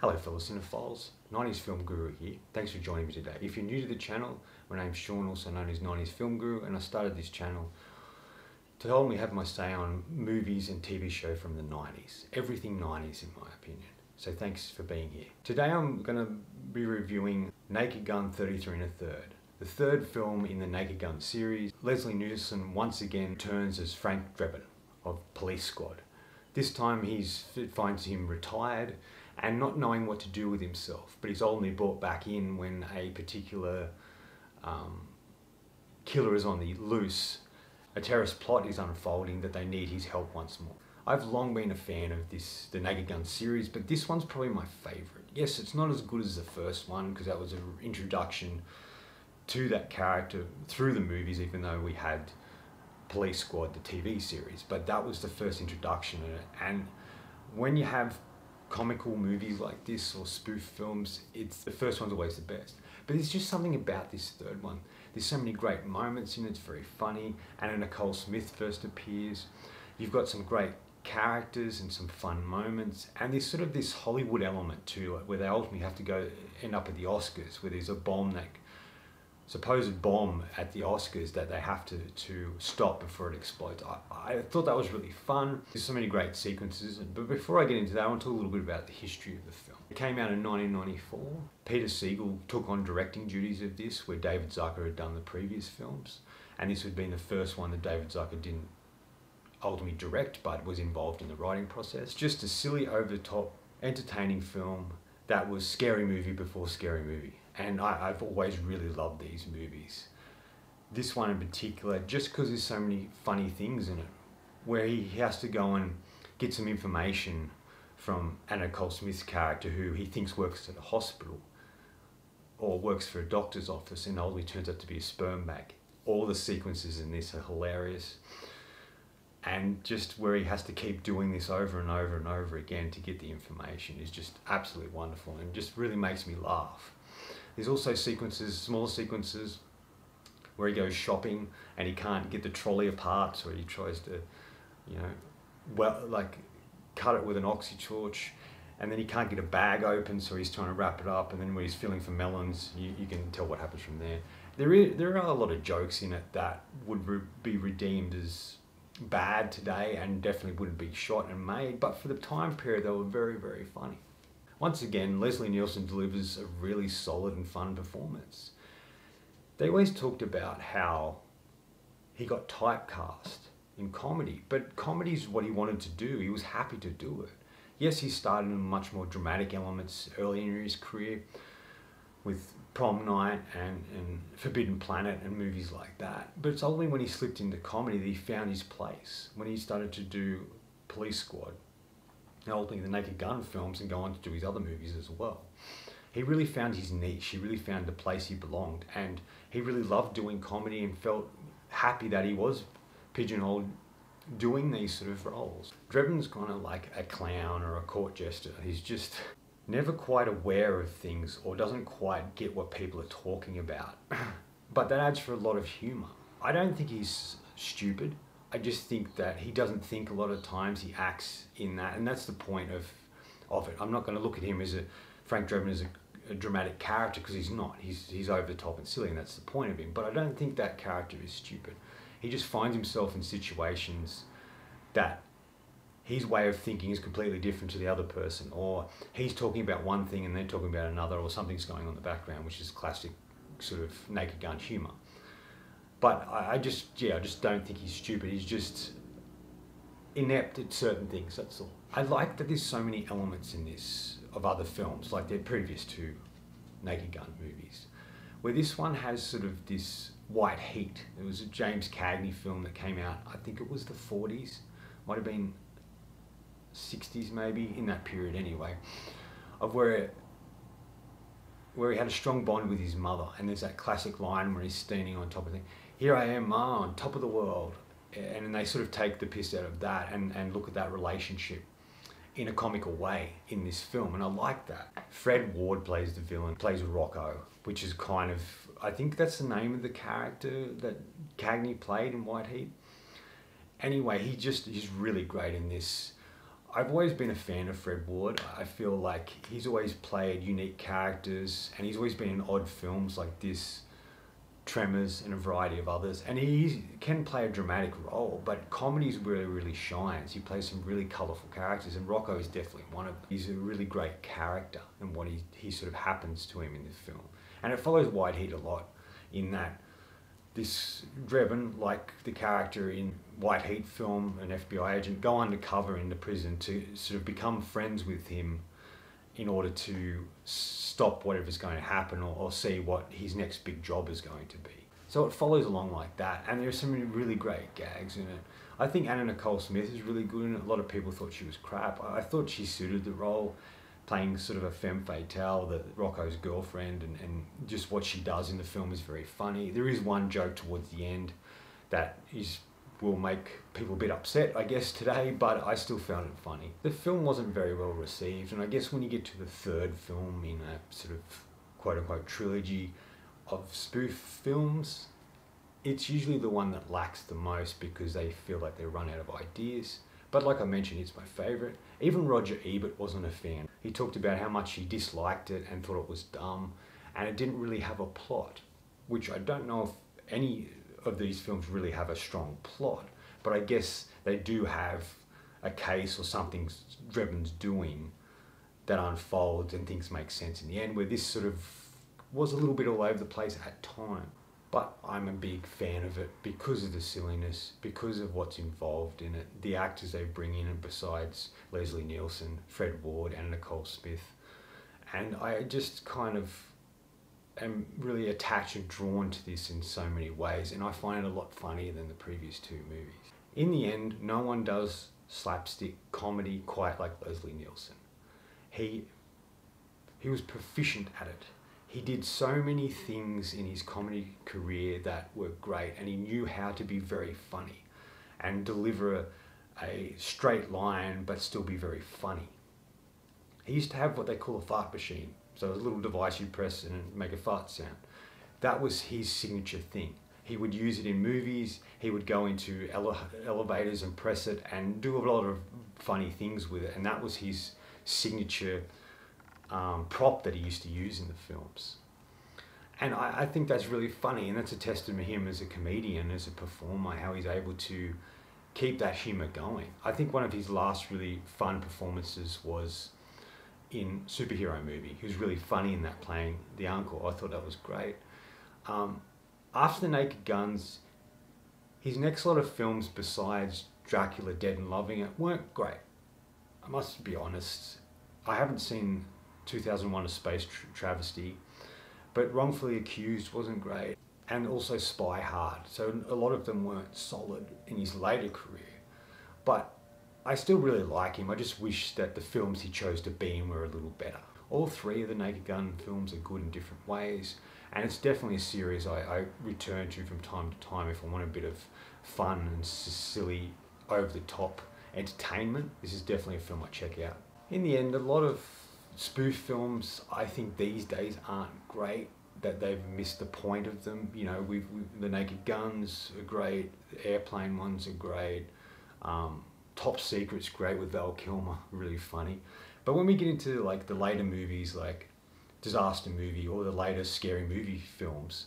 Hello fellow cinephiles, 90s Film Guru here. Thanks for joining me today. If you're new to the channel, my name's Sean, also known as 90s Film Guru, and I started this channel to help me have my say on movies and TV show from the 90s. Everything 90s in my opinion. So thanks for being here. Today I'm going to be reviewing Naked Gun 33 1/3, the third film in the Naked Gun series. Leslie Nielsen once again returns as Frank Drebin of Police Squad. This time it finds him retired and not knowing what to do with himself, but he's only brought back in when a particular killer is on the loose. A terrorist plot is unfolding that they need his help once more. I've long been a fan of the Naked Gun series, but this one's probably my favourite. Yes, it's not as good as the first one because that was an introduction to that character through the movies, even though we had Police Squad, the TV series, but that was the first introduction in it. And when you have comical movies like this or spoof films, the first one's always the best. But there's just something about this third one. There's so many great moments in it. It's very funny. Anna Nicole Smith first appears. You've got some great characters and some fun moments, and there's sort of this Hollywood element to it where they ultimately have to end up at the Oscars, where there's a supposed bomb at the Oscars that they have to stop before it explodes. I thought that was really fun. There's so many great sequences, but before I get into that, I want to talk a little bit about the history of the film. It came out in 1994. Peter Siegel took on directing duties of this, where David Zucker had done the previous films, and this had been the first one that David Zucker didn't ultimately direct, but was involved in the writing process. Just a silly, over-the-top, entertaining film that was scary movie before scary movie. And I've always really loved these movies. This one in particular, just because there's so many funny things in it, where he has to go and get some information from Anna Nicole Smith's character, who he thinks works at a hospital or works for a doctor's office, and ultimately turns out to be a sperm bank. All the sequences in this are hilarious. And just where he has to keep doing this over and over and over again to get the information is just absolutely wonderful and just really makes me laugh. There's also smaller sequences, where he goes shopping and he can't get the trolley apart, so he tries to, cut it with an oxytorch, and then he can't get a bag open, so he's trying to wrap it up, and then when he's feeling for melons, you can tell what happens from there. There are a lot of jokes in it that would be redeemed as bad today and definitely wouldn't be shot and made, but for the time period they were very, very funny. Once again, Leslie Nielsen delivers a really solid and fun performance. They always talked about how he got typecast in comedy, but comedy is what he wanted to do. He was happy to do it. Yes, he started in much more dramatic elements early in his career with Prom Night and Forbidden Planet and movies like that. But it's only when he slipped into comedy that he found his place. When he started to do Police Squad, and ultimately the Naked Gun films, and go on to do his other movies as well. He really found his niche. He really found the place he belonged, and he really loved doing comedy and felt happy that he was pigeonholed doing these sort of roles. Drebin's kind of like a clown or a court jester. He's just never quite aware of things or doesn't quite get what people are talking about. But that adds for a lot of humour. I don't think he's stupid. I just think that he doesn't think a lot of times. He acts in that, and that's the point of it. I'm not going to look at him as Frank Drebin as a dramatic character, because he's not. He's over the top and silly, and that's the point of him. But I don't think that character is stupid. He just finds himself in situations that his way of thinking is completely different to the other person, or he's talking about one thing and they're talking about another, or something's going on in the background, which is classic sort of Naked Gun humour. But I just don't think he's stupid. He's just inept at certain things, that's all. I like that there's so many elements in this of other films, like their previous two Naked Gun movies, where this one has sort of this white heat. It was a James Cagney film that came out, I think it was the 40s, might have been 60s maybe, in that period anyway, of where he had a strong bond with his mother, and there's that classic line where he's standing on top of things. Here I am, Ma, on top of the world. And they sort of take the piss out of that and look at that relationship in a comical way in this film, and I like that. Fred Ward plays the villain, plays Rocco, which is kind of, I think that's the name of the character that Cagney played in White Heat. Anyway, he's really great in this. I've always been a fan of Fred Ward. I feel like he's always played unique characters, and he's always been in odd films like this, Tremors, and a variety of others. And he can play a dramatic role, but comedies really, really shines. He plays some really colourful characters, and Rocco is definitely one of them. He's a really great character, and what he sort of happens to him in the film. And it follows White Heat a lot in that this Drebin, like the character in White Heat film, an FBI agent, go undercover in the prison to sort of become friends with him in order to stop whatever's going to happen, or see what his next big job is going to be. So it follows along like that, and there's some really great gags in it. I think Anna Nicole Smith is really good in it. A lot of people thought she was crap. I thought she suited the role, playing sort of a femme fatale, Rocco's girlfriend, and just what she does in the film is very funny. There is one joke towards the end that will make people a bit upset, I guess, today, but I still found it funny. The film wasn't very well received, and I guess when you get to the third film in a sort of quote-unquote trilogy of spoof films, it's usually the one that lacks the most because they feel like they run out of ideas. But like I mentioned, it's my favourite. Even Roger Ebert wasn't a fan. He talked about how much he disliked it and thought it was dumb, and it didn't really have a plot, which I don't know if any of these films really have a strong plot, but I guess they do have a case or something Drebin's doing that unfolds and things make sense in the end, where this sort of was a little bit all over the place at time. But I'm a big fan of it because of the silliness, because of what's involved in it, the actors they bring in, and besides Leslie Nielsen, Fred Ward, and Nicole Smith. And I just kind of am really attached and drawn to this in so many ways, and I find it a lot funnier than the previous two movies. In the end, no one does slapstick comedy quite like Leslie Nielsen. He was proficient at it. He did so many things in his comedy career that were great, and he knew how to be very funny and deliver a straight line but still be very funny. He used to have what they call a fart machine. So a little device you press and make a fart sound. That was his signature thing. He would use it in movies. He would go into elevators and press it and do a lot of funny things with it. And that was his signature prop that he used to use in the films. And I think that's really funny, and that's a testament to him as a comedian, as a performer, how he's able to keep that humour going. I think one of his last really fun performances was in Superhero Movie. He was really funny in that, playing the uncle. I thought that was great. After The Naked Guns, his next lot of films besides Dracula Dead and Loving It weren't great. I must be honest. I haven't seen 2001: A Space Travesty, but Wrongfully Accused wasn't great, and also Spy Hard. So a lot of them weren't solid in his later career, but I still really like him. I just wish that the films he chose to be in were a little better. All three of the Naked Gun films are good in different ways, and it's definitely a series I return to from time to time if I want a bit of fun and silly, over-the-top entertainment. This is definitely a film I check out. In the end, a lot of spoof films, I think these days aren't great, that they've missed the point of them. You know, the Naked Guns are great, the Airplane ones are great, Top Secret's great with Val Kilmer, really funny. But when we get into like the later movies like Disaster Movie or the later Scary Movie films,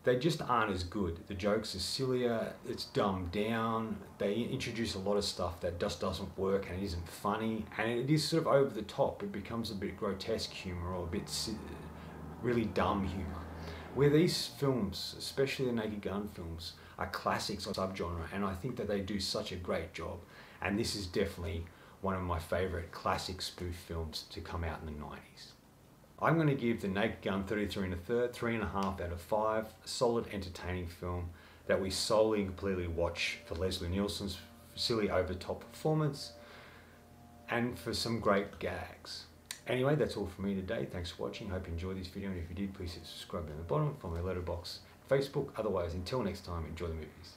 they just aren't as good. The jokes are sillier, it's dumbed down, they introduce a lot of stuff that just doesn't work and it isn't funny, and it is sort of over the top. It becomes a bit grotesque humour or a bit really dumb humour. Where these films, especially the Naked Gun films, are classics of subgenre, and I think that they do such a great job. And this is definitely one of my favourite classic spoof films to come out in the 90s. I'm going to give The Naked Gun 33 1/3, 3.5 out of 5. A solid, entertaining film that we solely and completely watch for Leslie Nielsen's silly, over-the-top performance and for some great gags. Anyway, that's all from me today. Thanks for watching. Hope you enjoyed this video, and if you did, please hit subscribe down the bottom. Follow my letterbox, Facebook. Otherwise, until next time, enjoy the movies.